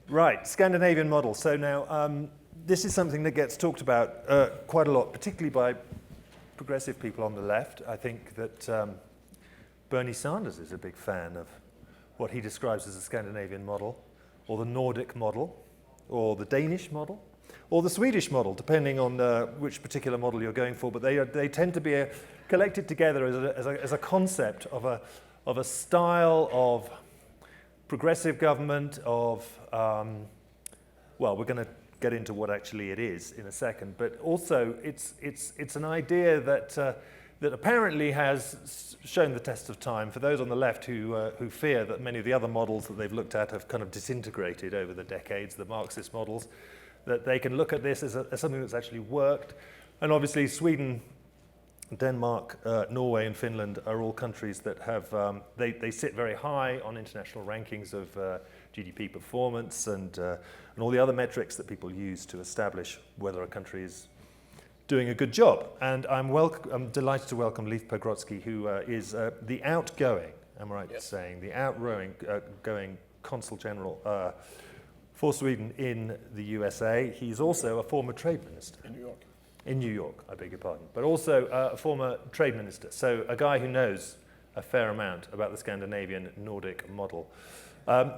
Right, Scandinavian model. So now, this is something that gets talked about quite a lot, particularly by progressive people on the left. I think that Bernie Sanders is a big fan of what he describes as the Scandinavian model, or the Nordic model, or the Danish model, or the Swedish model, depending on which particular model you're going for. But they tend to be collected together as a concept of a style of progressive government, of well, we're going to get into what actually it is in a second, but also it's an idea that apparently has shown the test of time for those on the left who fear that many of the other models that they've looked at have kind of disintegrated over the decades, the Marxist models, that they can look at this as something that's actually worked. And obviously Sweden, Denmark, Norway and Finland are all countries that have, they sit very high on international rankings of GDP performance and all the other metrics that people use to establish whether a country is doing a good job. And I'm delighted to welcome Leif Pagrotsky, who is the outgoing, am I right in saying, the outgoing Consul General for Sweden in the USA. He's also a former trade minister. In New York. In New York, I beg your pardon, but also a former trade minister, so a guy who knows a fair amount about the Scandinavian Nordic model.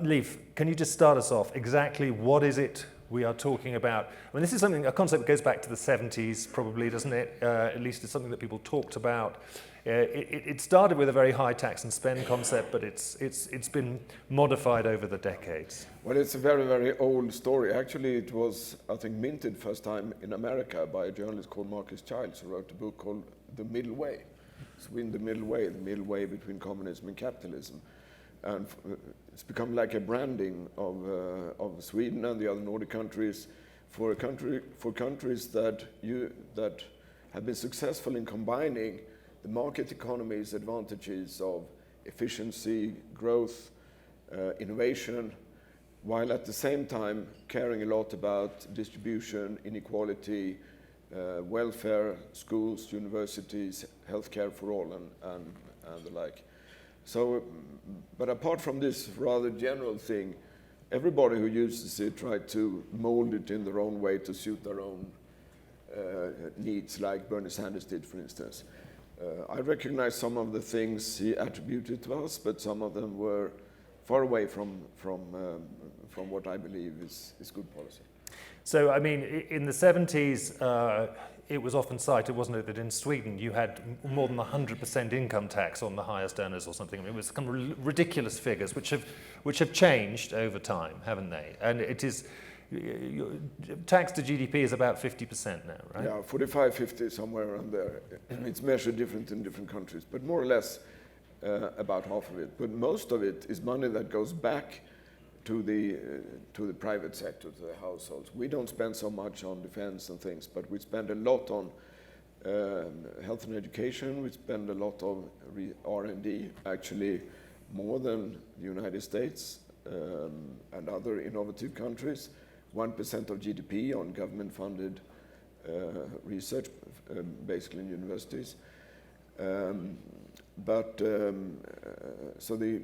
Leif, can you just start us off? Exactly what is it we are talking about? I mean, this is a concept that goes back to the 70s, probably, doesn't it? At least it's something that people talked about. It started with a very high tax and spend concept, but it's been modified over the decades. Well, it's a very, very old story. Actually, it was, I think, minted first time in America by a journalist called Marcus Childs, who wrote a book called The Middle Way. Sweden, the middle way between communism and capitalism. And it's become like a branding of Sweden and the other Nordic countries for countries that have been successful in combining the market economy's advantages of efficiency, growth, innovation, while at the same time caring a lot about distribution, inequality, welfare, schools, universities, healthcare for all, and the like. So, but apart from this rather general thing, everybody who uses it tried to mold it in their own way to suit their own needs, like Bernie Sanders did, for instance. I recognize some of the things he attributed to us, but some of them were far away from what I believe is good policy. So, I mean, in the 70s, it was often cited, wasn't it, that in Sweden you had more than 100% income tax on the highest earners or something. I mean, it was kind of ridiculous figures, which have changed over time, haven't they? And it is, tax to GDP is about 50% now, right? Yeah, 45, 50, somewhere around there. It's measured different in different countries, but more or less about half of it. But most of it is money that goes back to the private sector, to the households. We don't spend so much on defense and things, but we spend a lot on health and education. We spend a lot of R&D, actually more than the United States and other innovative countries. 1% of GDP on government-funded research, basically in universities. So the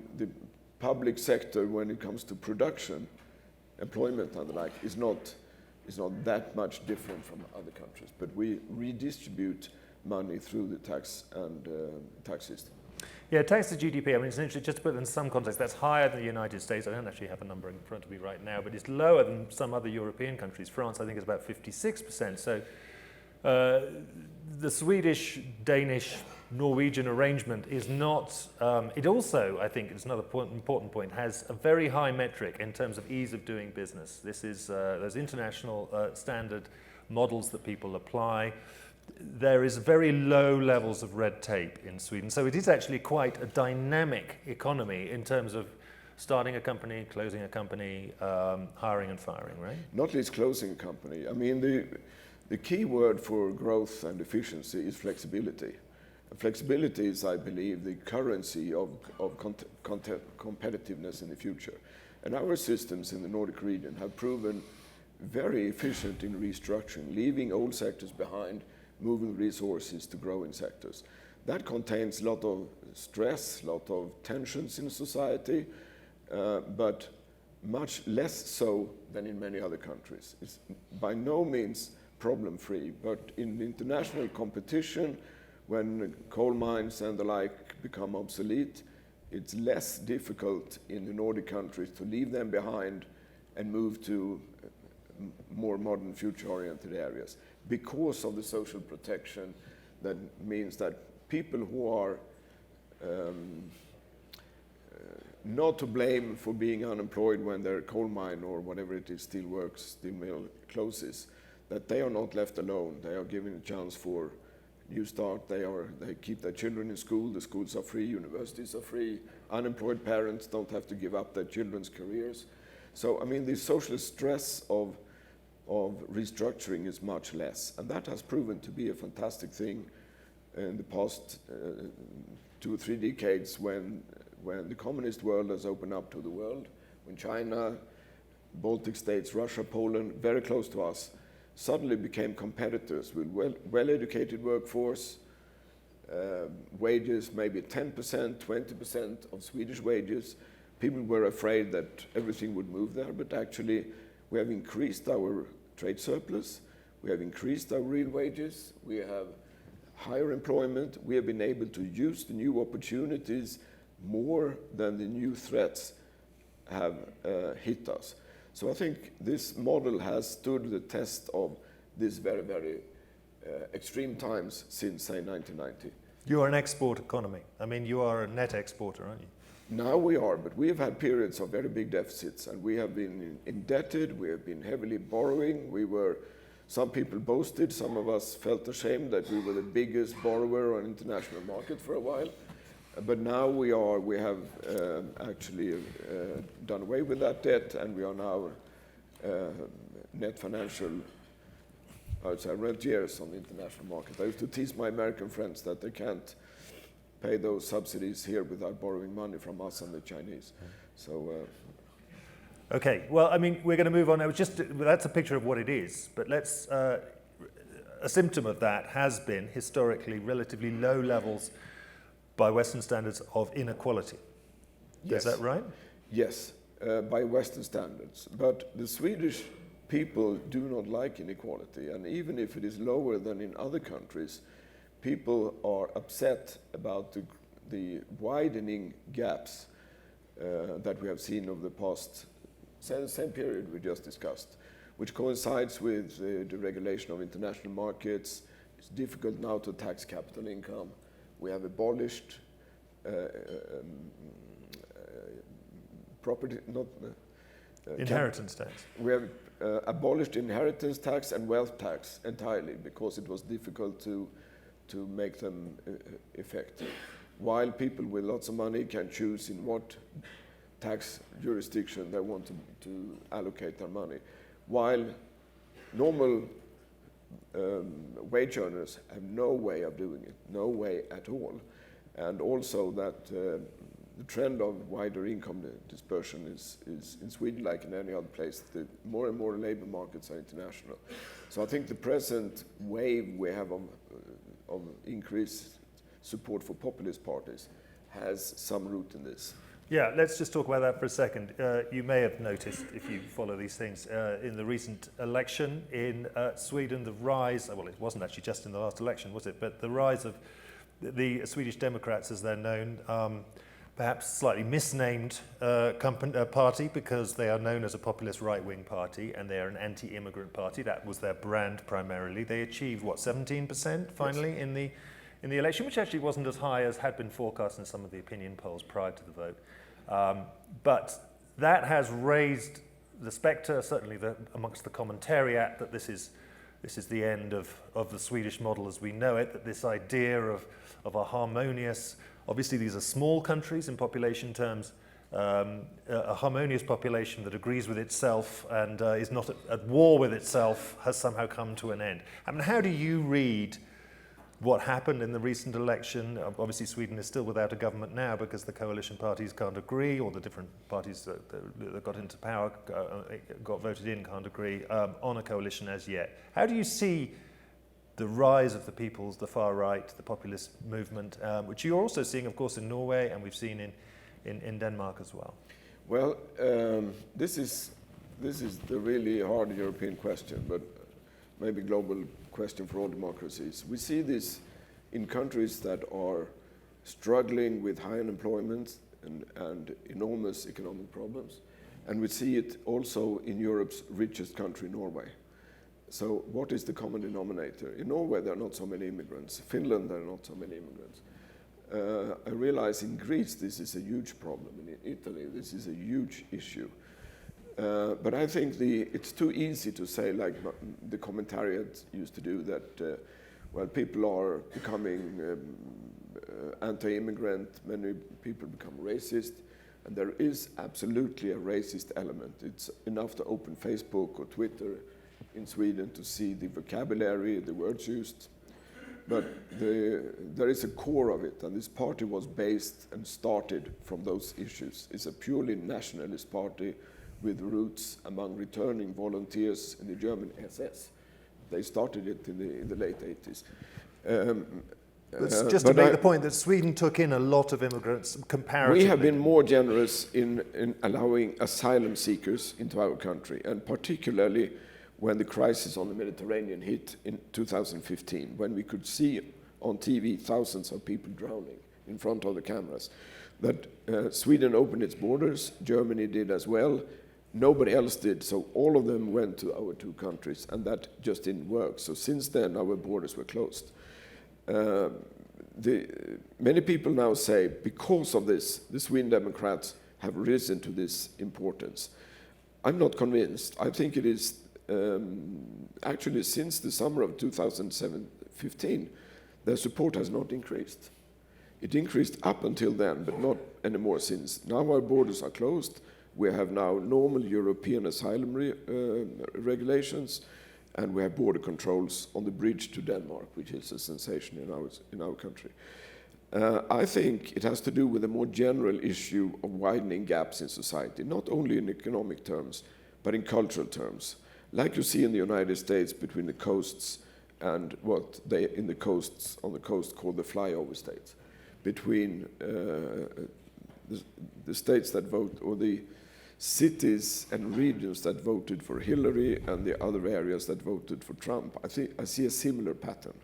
public sector, when it comes to production, employment and the like, is not that much different from other countries. But we redistribute money through the tax and tax system. Yeah, tax to GDP, I mean, it's interesting, just to put it in some context, that's higher than the United States. I don't actually have a number in front of me right now, but it's lower than some other European countries. France, I think, is about 56%. So the Swedish, Danish, Norwegian arrangement is not, it also, I think, it's another important point, has a very high metric in terms of ease of doing business. This is, there's international standard models that people apply. There is very low levels of red tape in Sweden. So it is actually quite a dynamic economy in terms of starting a company, closing a company, hiring and firing, right? Not least closing a company. I mean, the key word for growth and efficiency is flexibility. And flexibility is, I believe, the currency of competitiveness in the future. And our systems in the Nordic region have proven very efficient in restructuring, leaving old sectors behind, moving resources to growing sectors. That contains a lot of stress, a lot of tensions in society, but much less so than in many other countries. It's by no means problem-free, but in international competition, when coal mines and the like become obsolete, it's less difficult in the Nordic countries to leave them behind and move to more modern, future-oriented areas because of the social protection that means that people who are not to blame for being unemployed when their coal mine or whatever it is, steel works, steel mill closes, that they are not left alone. They are given a chance for new start. They keep their children in school. The schools are free, universities are free. Unemployed parents don't have to give up their children's careers. So, I mean, the social stress of restructuring is much less. And that has proven to be a fantastic thing in the past 2 or 3 decades when the communist world has opened up to the world, when China, Baltic states, Russia, Poland, very close to us, suddenly became competitors with well-educated workforce, wages maybe 10%, 20% of Swedish wages. People were afraid that everything would move there, but actually we have increased our trade surplus, we have increased our real wages, we have higher employment, we have been able to use the new opportunities more than the new threats have hit us. So I think this model has stood the test of these very, very extreme times since, say, 1990. You are an export economy. I mean, you are a net exporter, aren't you? Now we are, but we have had periods of very big deficits, and we have been indebted, we have been heavily borrowing. Some people boasted, some of us felt ashamed that we were the biggest borrower on international market for a while. But now we have actually done away with that debt, and we are now net financial, rentiers on the international market. I used to tease my American friends that they can't pay those subsidies here without borrowing money from us and the Chinese. So. Okay, well, I mean, we're going to move on. That's a picture of what it is, but let's. A symptom of that has been historically relatively low levels by Western standards of inequality. Yes. Is that right? Yes, by Western standards. But the Swedish people do not like inequality, and even if it is lower than in other countries, people are upset about the widening gaps that we have seen over the past same period we just discussed, which coincides with the regulation of international markets. It's difficult now to tax capital income. We have abolished property, not inheritance tax. We have abolished inheritance tax and wealth tax entirely because it was difficult to make them effective. While people with lots of money can choose in what tax jurisdiction they want to allocate their money, while normal wage earners have no way of doing it, no way at all. And also that the trend of wider income dispersion is in Sweden, like in any other place, more and more labor markets are international. So I think the present wave we have of increased support for populist parties has some root in this. Yeah, let's just talk about that for a second. You may have noticed, if you follow these things, in the recent election in Sweden, the rise, well, it wasn't actually just in the last election, was it? But the rise of the Swedish Democrats, as they're known, perhaps slightly misnamed party because they are known as a populist right-wing party and they are an anti-immigrant party. That was their brand primarily. They achieved, 17% finally yes. in the election, which actually wasn't as high as had been forecast in some of the opinion polls prior to the vote. But that has raised the spectre, certainly amongst the commentariat, that this is the end of the Swedish model as we know it, that this idea of a harmonious, obviously these are small countries in population terms, a harmonious population that agrees with itself and is not at war with itself has somehow come to an end. I mean, how do you read what happened in the recent election? Obviously Sweden is still without a government now because the coalition parties can't agree, or the different parties that got into power, got voted in, can't agree on a coalition as yet. How do you see the rise of the far right, the populist movement, which you're also seeing, of course, in Norway, and we've seen in Denmark as well? Well, this is the really hard European question, but maybe global question for all democracies. We see this in countries that are struggling with high unemployment and enormous economic problems. And we see it also in Europe's richest country, Norway. So what is the common denominator? In Norway, there are not so many immigrants. Finland, there are not so many immigrants. I realize in Greece, this is a huge problem. In Italy, this is a huge issue. But I think it's too easy to say, like the commentariat used to do, that well, people are becoming anti-immigrant, many people become racist, and there is absolutely a racist element. It's enough to open Facebook or Twitter in Sweden to see the vocabulary, the words used. But there is a core of it, and this party was based and started from those issues. It's a purely nationalist party with roots among returning volunteers in the German SS. They started it in the late 80s. Just to make the point that Sweden took in a lot of immigrants comparatively. We have been more generous in allowing asylum seekers into our country, and particularly when the crisis on the Mediterranean hit in 2015, when we could see on TV thousands of people drowning in front of the cameras. That Sweden opened its borders, Germany did as well, nobody else did, so all of them went to our two countries, and that just didn't work. So since then, our borders were closed. Many people now say, because of this, the Sweden Democrats have risen to this importance. I'm not convinced. I think it is actually since the summer of 2015, their support has not increased. It increased up until then, but not anymore since. Now our borders are closed. We have now normal European asylum regulations, and we have border controls on the bridge to Denmark, which is a sensation in our country. I think it has to do with a more general issue of widening gaps in society, not only in economic terms, but in cultural terms. Like you see in the United States between the coasts and what they on the coast call the flyover states, between the states that vote, or the cities and regions that voted for Hillary and the other areas that voted for Trump. I see a similar pattern.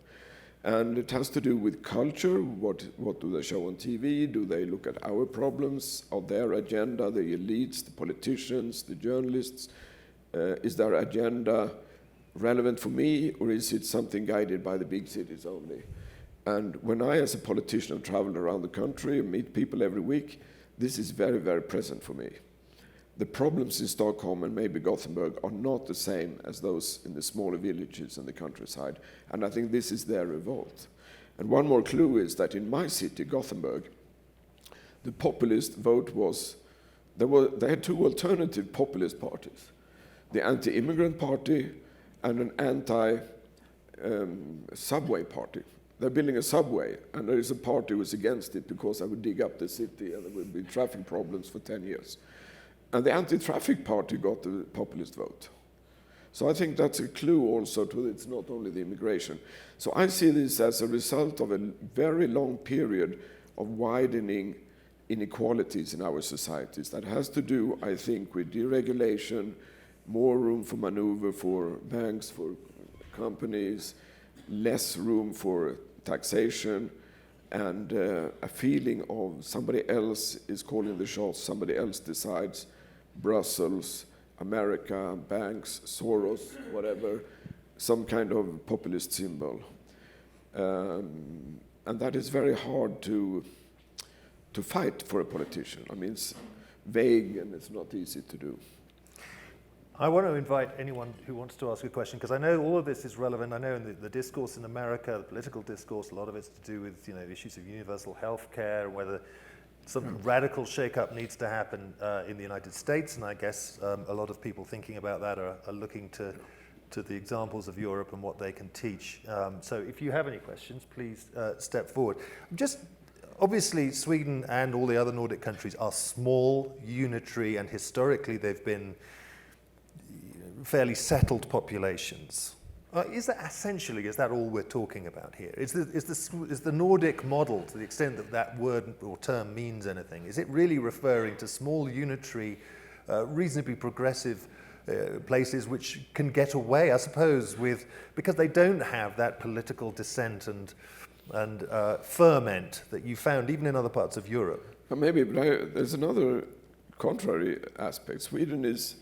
And it has to do with culture. What do they show on TV? Do they look at our problems, or their agenda, the elites, the politicians, the journalists? Is their agenda relevant for me, or is it something guided by the big cities only? And when I, as a politician, have traveled around the country and meet people every week, this is very, very present for me. The problems in Stockholm and maybe Gothenburg are not the same as those in the smaller villages and the countryside. And I think this is their revolt. And one more clue is that in my city, Gothenburg, the populist vote was, they had two alternative populist parties. The anti-immigrant party and an anti-subway party. They're building a subway, and there is a party who is against it because I would dig up the city and there would be traffic problems for 10 years. And the anti-traffic party got the populist vote. So I think that's a clue also to it's not only the immigration. So I see this as a result of a very long period of widening inequalities in our societies. That has to do, I think, with deregulation, more room for maneuver for banks, for companies, less room for taxation, and a feeling of somebody else is calling the shots, somebody else decides. Brussels, America, banks, Soros, whatever, some kind of populist symbol. And that is very hard to fight for a politician. I mean, it's vague and it's not easy to do. I want to invite anyone who wants to ask a question, because I know all of this is relevant. I know in the discourse in America, the political discourse, a lot of it's to do with issues of universal health care, whether some radical shake-up needs to happen in the United States, and I guess a lot of people thinking about that are looking to the examples of Europe and what they can teach. So if you have any questions, please step forward. Obviously, Sweden and all the other Nordic countries are small, unitary, and historically they've been fairly settled populations. Is that all we're talking about here? Is the Nordic model, to the extent that that word or term means anything, is it really referring to small, unitary, reasonably progressive places which can get away, I suppose, because they don't have that political dissent and ferment that you found even in other parts of Europe? Maybe, but there's another contrary aspect. Sweden is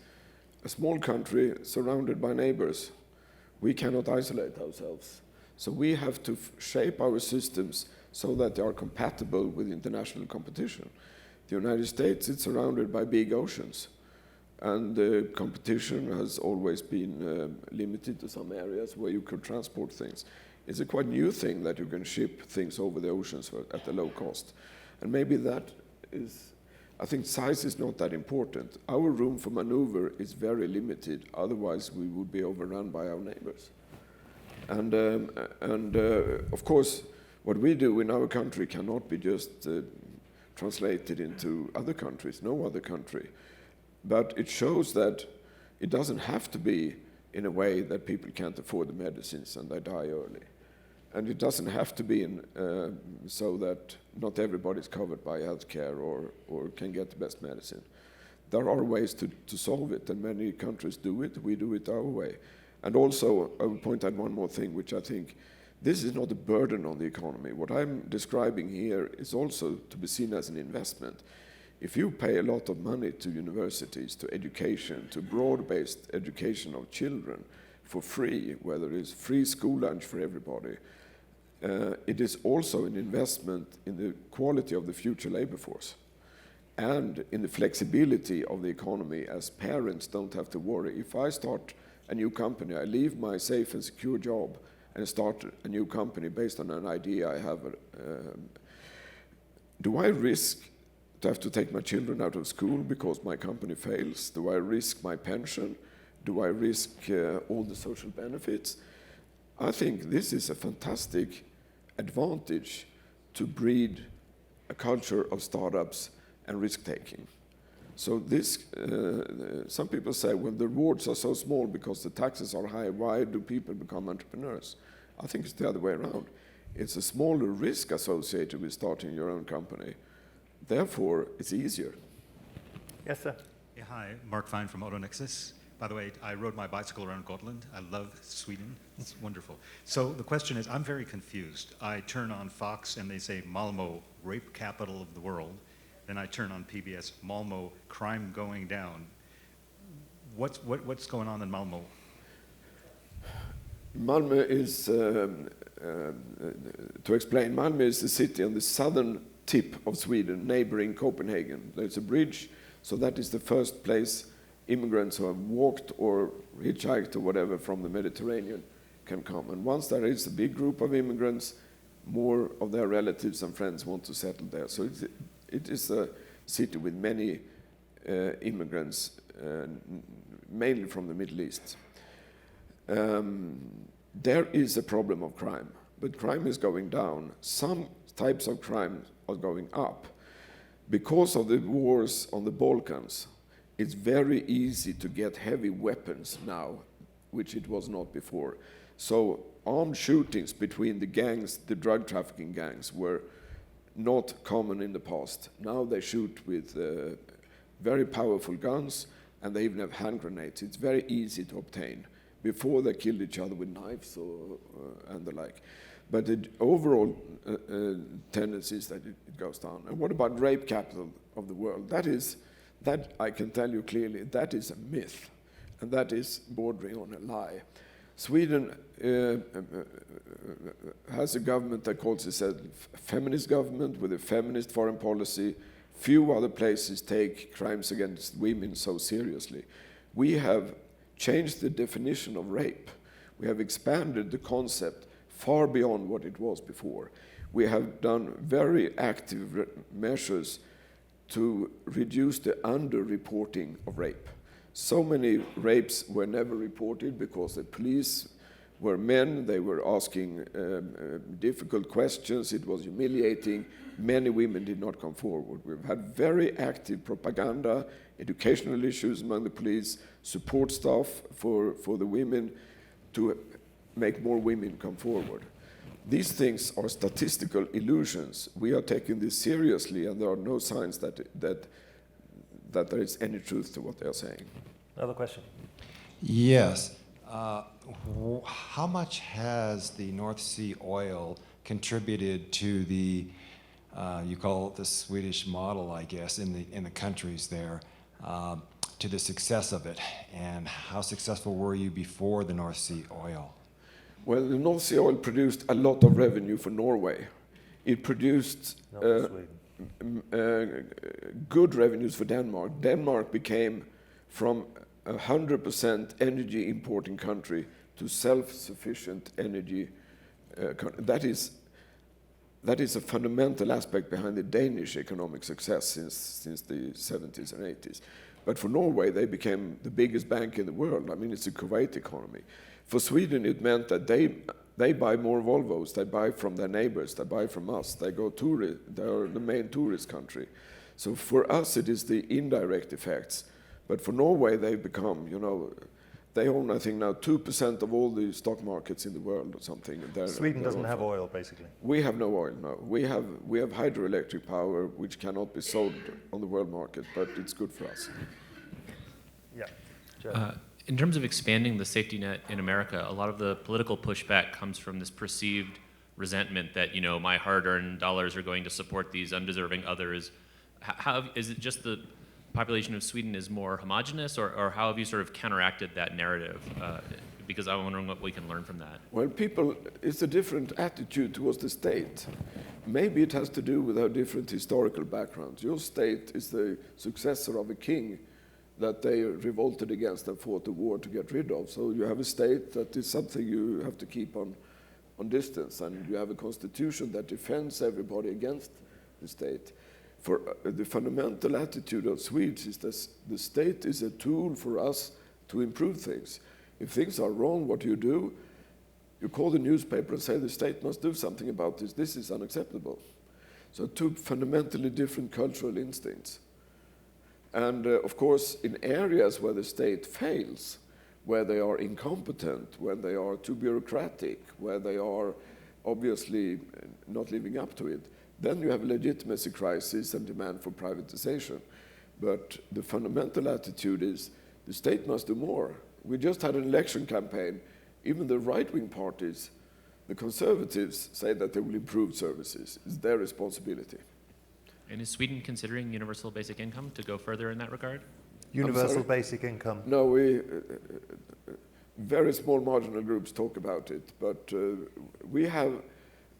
a small country surrounded by neighbors. We cannot isolate ourselves. So we have to shape our systems so that they are compatible with international competition. The United States is surrounded by big oceans, and the competition has always been limited to some areas where you could transport things. It's a quite new thing that you can ship things over the oceans at a low cost. And maybe that is, I think size is not that important. Our room for maneuver is very limited, otherwise we would be overrun by our neighbors. And of course, what we do in our country cannot be just translated into other countries, no other country. But it shows that it doesn't have to be in a way that people can't afford the medicines and they die early. And it doesn't have to be so that not everybody's covered by healthcare or can get the best medicine. There are ways to solve it, and many countries do it. We do it our way. And also, I would point out one more thing, which I think this is not a burden on the economy. What I'm describing here is also to be seen as an investment. If you pay a lot of money to universities, to education, to broad-based education of children for free, whether it's free school lunch for everybody, it is also an investment in the quality of the future labor force and in the flexibility of the economy, as parents don't have to worry. If I start a new company, I leave my safe and secure job and start a new company based on an idea I have. Do I risk to have to take my children out of school because my company fails? Do I risk my pension? Do I risk all the social benefits? I think this is a fantastic advantage to breed a culture of startups and risk-taking. So this, some people say, well, the rewards are so small because the taxes are high, why do people become entrepreneurs? I think it's the other way around. It's a smaller risk associated with starting your own company. Therefore, it's easier. Yes, sir. Yeah, hi, Mark Fine from AutoNexus. By the way, I rode my bicycle around Gotland. I love Sweden. It's wonderful. So the question is, I'm very confused. I turn on Fox and they say Malmo, rape capital of the world. Then I turn on PBS, Malmo, crime going down. What's going on in Malmo? Malmö is, to explain, Malmö is the city on the southern tip of Sweden, neighboring Copenhagen. There's a bridge, so that is the first place immigrants who have walked or hitchhiked or whatever from the Mediterranean can come. And once there is a big group of immigrants, more of their relatives and friends want to settle there. So it is a city with many immigrants, mainly from the Middle East. There is a problem of crime, but crime is going down. Some types of crime are going up. Because of the wars on the Balkans, it's very easy to get heavy weapons now, which it was not before. So armed shootings between the gangs, the drug trafficking gangs, were not common in the past. Now they shoot with very powerful guns, and they even have hand grenades. It's very easy to obtain. Before they killed each other with knives and the like. But the overall tendency is that it goes down. And what about rape capital of the world? That I can tell you clearly, that is a myth, and that is bordering on a lie. Sweden has a government that calls itself a feminist government with a feminist foreign policy. Few other places take crimes against women so seriously. We have changed the definition of rape. We have expanded the concept far beyond what it was before. We have done very active measures to reduce the under-reporting of rape. So many rapes were never reported because the police were men, they were asking difficult questions, it was humiliating. Many women did not come forward. We've had very active propaganda, educational issues among the police, support staff for the women to make more women come forward. These things are statistical illusions. We are taking this seriously, and there are no signs that there is any truth to what they are saying. Another question. Yes. How much has the North Sea oil contributed to the, you call it the Swedish model, I guess, in the countries there, to the success of it? And how successful were you before the North Sea oil? Well, the North Sea oil produced a lot of revenue for Norway. It produced Not for Sweden. good revenues for Denmark. Denmark became from 100% energy importing country to self-sufficient energy country. That is a fundamental aspect behind the Danish economic success since the 70s and 80s. But for Norway, they became the biggest bank in the world. I mean, it's a Kuwait economy. For Sweden, it meant that they buy more Volvos. They buy from their neighbors. They buy from us. They are the main tourist country. So for us, it is the indirect effects. But for Norway, they become, they own, I think now, 2% of all the stock markets in the world or something. Sweden doesn't have oil, basically. We have no oil, no. We have hydroelectric power, which cannot be sold on the world market, but it's good for us. Yeah. Joe. In terms of expanding the safety net in America, a lot of the political pushback comes from this perceived resentment that, my hard-earned dollars are going to support these undeserving others. How is it just the population of Sweden is more homogenous, or how have you sort of counteracted that narrative? Because I'm wondering what we can learn from that. Well, it's a different attitude towards the state. Maybe it has to do with our different historical backgrounds. Your state is the successor of a king that they revolted against and fought a war to get rid of. So you have a state that is something you have to keep on distance, and you have a constitution that defends everybody against the state. For the fundamental attitude of Swedes is that the state is a tool for us to improve things. If things are wrong, what do? You call the newspaper and say the state must do something about this. This is unacceptable. So two fundamentally different cultural instincts. And of course, in areas where the state fails, where they are incompetent, where they are too bureaucratic, where they are obviously not living up to it, then you have a legitimacy crisis and demand for privatization. But the fundamental attitude is the state must do more. We just had an election campaign. Even the right-wing parties, the conservatives, say that they will improve services. It's their responsibility. And is Sweden considering universal basic income to go further in that regard? Universal basic income. No, very small marginal groups talk about it, but we have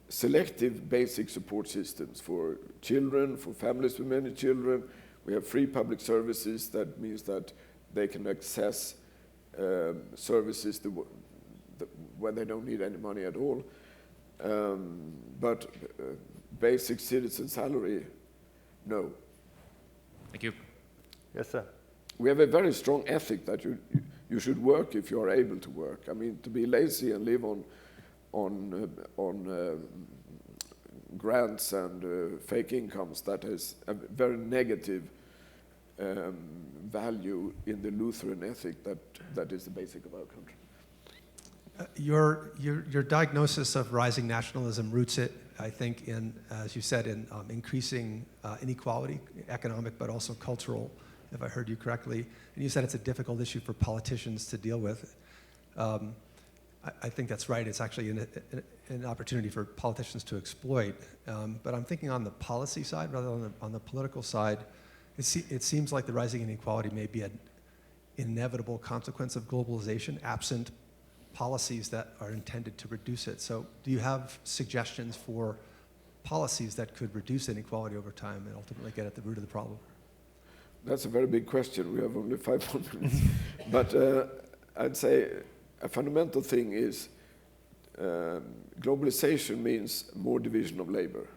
selective basic support systems for children, for families with many children. We have free public services. That means that they can access services when they don't need any money at all. But basic citizen salary, no. Thank you. Yes, sir. We have a very strong ethic that you should work if you are able to work. I mean, to be lazy and live on grants and fake incomes, that is a very negative value in the Lutheran ethic that is the basic of our country. Your diagnosis of rising nationalism roots it, I think, in, as you said, in increasing inequality, economic but also cultural, if I heard you correctly. And you said it's a difficult issue for politicians to deal with. I think that's right. It's actually an opportunity for politicians to exploit. But I'm thinking on the policy side rather than on the political side. It seems like the rising inequality may be an inevitable consequence of globalization, absent policies that are intended to reduce it. So do you have suggestions for policies that could reduce inequality over time and ultimately get at the root of the problem? That's a very big question. We have only 5 more minutes. But I'd say a fundamental thing is globalization means more division of labor.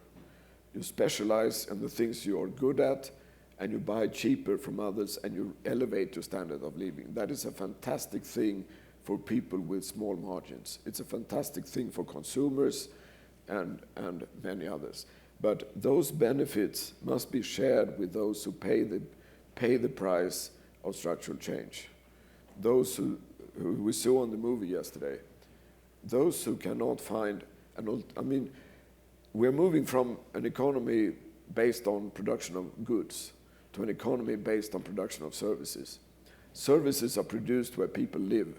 You specialize in the things you are good at, and you buy cheaper from others, and you elevate your standard of living. That is a fantastic thing for people with small margins. It's a fantastic thing for consumers and many others. But those benefits must be shared with those who pay the price of structural change. Those who we saw in the movie yesterday, those who cannot find I mean, we're moving from an economy based on production of goods to an economy based on production of services. Services are produced where people live.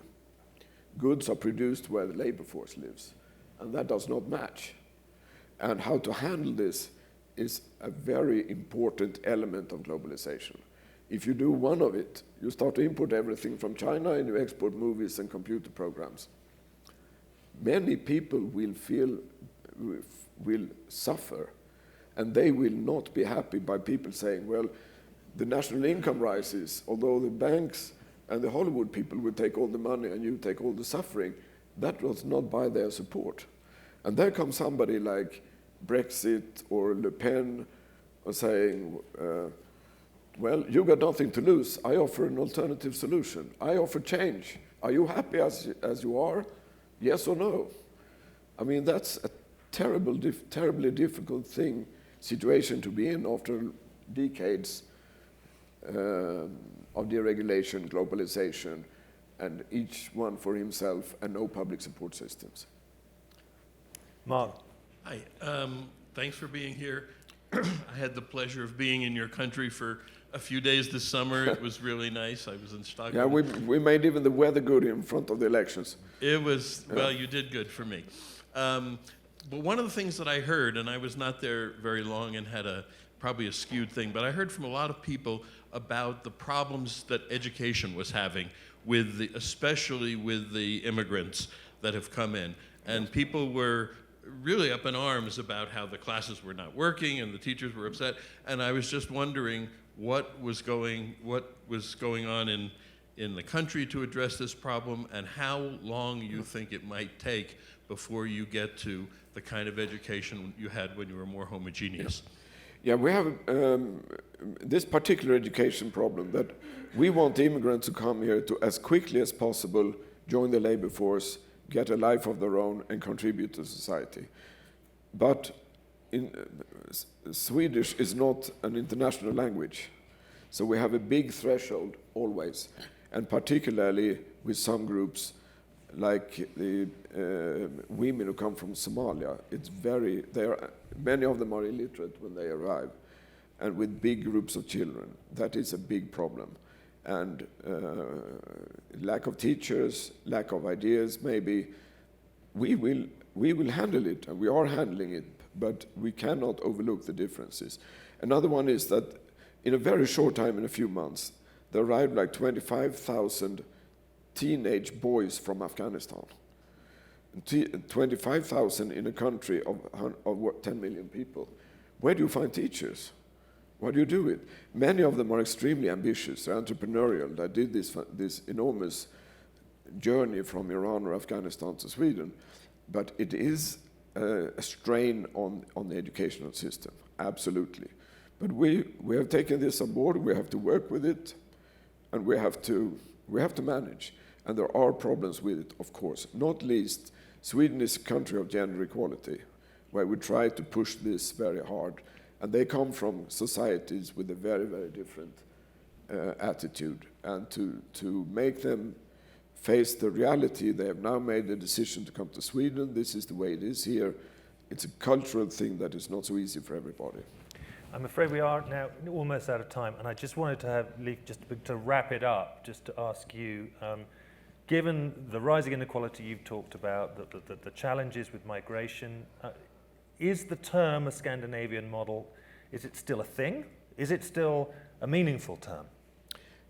Goods are produced where the labor force lives. And that does not match. And how to handle this is a very important element of globalization. If you do one of it, you start to import everything from China and you export movies and computer programs. Many people will suffer, and they will not be happy by people saying, well, the national income rises, although the banks and the Hollywood people will take all the money and you take all the suffering. That was not by their support. And there comes somebody like Brexit or Le Pen saying, well, you got nothing to lose. I offer an alternative solution. I offer change. Are you happy as you are? Yes or no? I mean, that's a terribly difficult situation to be in after decades of deregulation, globalization, and each one for himself and no public support systems. Mark. Hi, thanks for being here. I had the pleasure of being in your country for a few days this summer. It was really nice. I was in Stockholm. Yeah, we made even the weather good in front of the elections. It was, well, you did good for me. But one of the things that I heard, and I was not there very long and had probably a skewed thing, but I heard from a lot of people about the problems that education was having, especially with the immigrants that have come in. And people were really up in arms about how the classes were not working and the teachers were upset. And I was just wondering what was going on in the country to address this problem, and how long you think it might take before you get to the kind of education you had when you were more homogeneous. Yeah, we have this particular education problem that we want immigrants to come here to, as quickly as possible, join the labor force, get a life of their own, and contribute to society. But Swedish is not an international language, so we have a big threshold always, and particularly with some groups like the women who come from Somalia. Many of them are illiterate when they arrive, and with big groups of children. That is a big problem. And lack of teachers, lack of ideas, maybe. We will handle it, and we are handling it, but we cannot overlook the differences. Another one is that in a very short time, in a few months, there arrived like 25,000 teenage boys from Afghanistan. 25,000 in a country of 10 million people. Where do you find teachers? What do you do with? Many of them are extremely ambitious, they're entrepreneurial. They did this enormous journey from Iran or Afghanistan to Sweden, but it is a strain on the educational system, absolutely. But we have taken this on board, we have to work with it, and we have to manage. And there are problems with it, of course. Not least, Sweden is a country of gender equality, where we try to push this very hard. And they come from societies with a very, very different attitude. And to make them face the reality, they have now made the decision to come to Sweden. This is the way it is here. It's a cultural thing that is not so easy for everybody. I'm afraid we are now almost out of time, and I just wanted to have Leif, just to wrap it up, just to ask you, given the rising inequality you've talked about, the challenges with migration, is the term a Scandinavian model, is it still a thing? Is it still a meaningful term?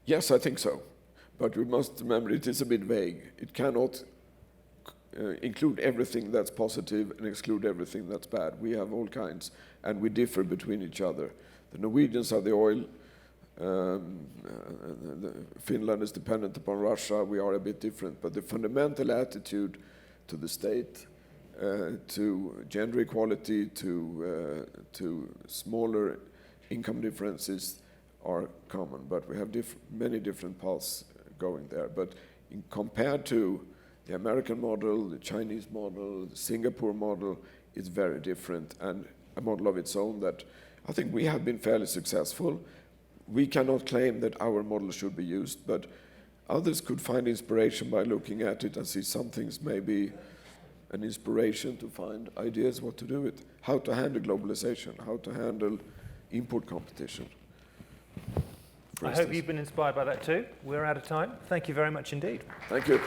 Yes, I think so. But we must remember it is a bit vague. It cannot include everything that's positive and exclude everything that's bad. We have all kinds, and we differ between each other. The Norwegians are the oil. Finland is dependent upon Russia. We are a bit different. But the fundamental attitude to the state, to gender equality, to smaller income differences are common. But we have many different paths going there. But compared to the American model, the Chinese model, the Singapore model, it's very different, and a model of its own that I think we have been fairly successful. We cannot claim that our model should be used, but others could find inspiration by looking at it and see some things maybe an inspiration to find ideas what to do with, how to handle globalization, how to handle import competition. I hope you've been inspired by that too. We're out of time. Thank you very much indeed. Thank you.